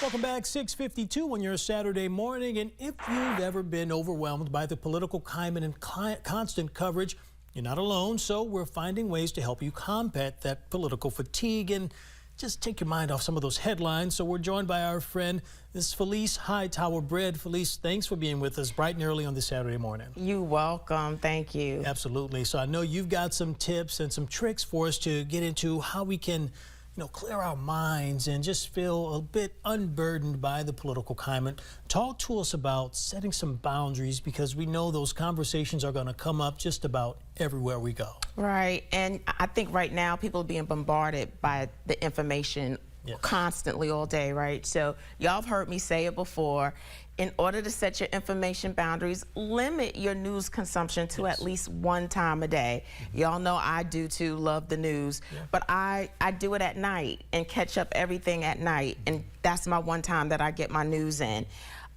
Welcome back, 6:52 on your Saturday morning. And if you've ever been overwhelmed by the political climate and constant coverage, you're not alone. So we're finding ways to help you combat that political fatigue and just take your mind off some of those headlines. So we're joined by our friend, Ms. Felice Hightower-Britt. Felice, thanks for being with us bright and early on this Saturday morning. You're welcome. Thank you. Absolutely. So I know you've got some tips and some tricks for us to get into how we can clear our minds and just feel a bit unburdened by the political climate. Talk to us about setting some boundaries, because we know those conversations are going to come up just about everywhere we go. Right. And I think right now people are being bombarded by the information constantly all day, right? So y'all have heard me say it before. In order to set your information boundaries, limit your news consumption to at least one time a day. Y'all know I do too, love the news, but I do it at night and catch up everything at night, and that's my one time that I get my news in.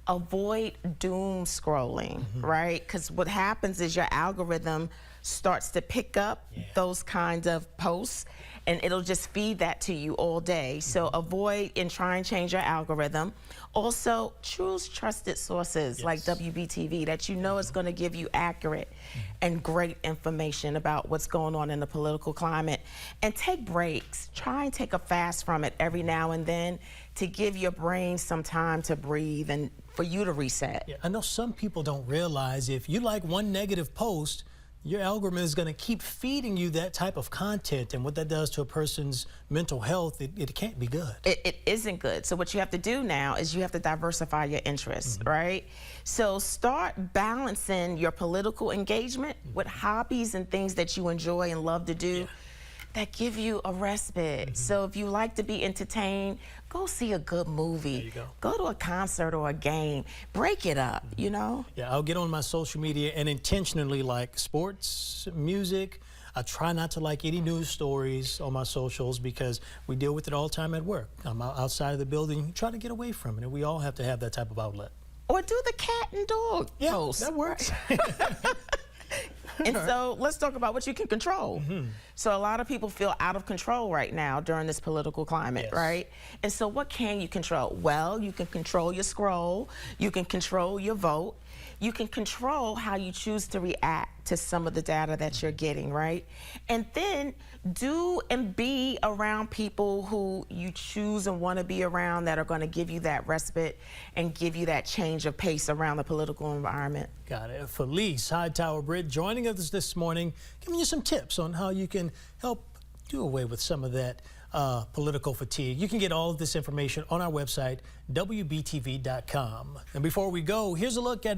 Avoid doom scrolling, right? Because what happens is your algorithm starts to pick up those kinds of posts, and it'll just feed that to you all day. So avoid and try and change your algorithm. Also, choose trusted sources like WBTV that you know is going to give you accurate and great information about what's going on in the political climate. And take breaks. Try and take a fast from it every now and then to give your brain some time to breathe and for you to reset. Yeah, I know some people don't realize if you like one negative post, your algorithm is going to keep feeding you that type of content, and what that does to a person's mental health, it can't be good. It isn't good. So what you have to do now is you have to diversify your interests, right? So start balancing your political engagement with hobbies and things that you enjoy and love to do that give you a respite. So if you like to be entertained, go see a good movie. Go to a concert or a game. Break it up, you know? Yeah, I'll get on my social media and intentionally like sports, music. I try not to like any news stories on my socials because we deal with it all the time at work. I'm outside of the building, try to get away from it, and we all have to have that type of outlet. Or do the cat and dog post. That works. And so let's talk about what you can control. So a lot of people feel out of control right now during this political climate, right? And so what can you control? Well, you can control your scroll, you can control your vote, you can control how you choose to react to some of the data that you're getting, right? And then do and be around people who you choose and want to be around that are going to give you that respite and give you that change of pace around the political environment. Got it. Felice Hightower-Britt joining us this morning, giving you some tips on how you can help do away with some of that political fatigue. You can get all of this information on our website, WBTV.com. And before we go, here's a look at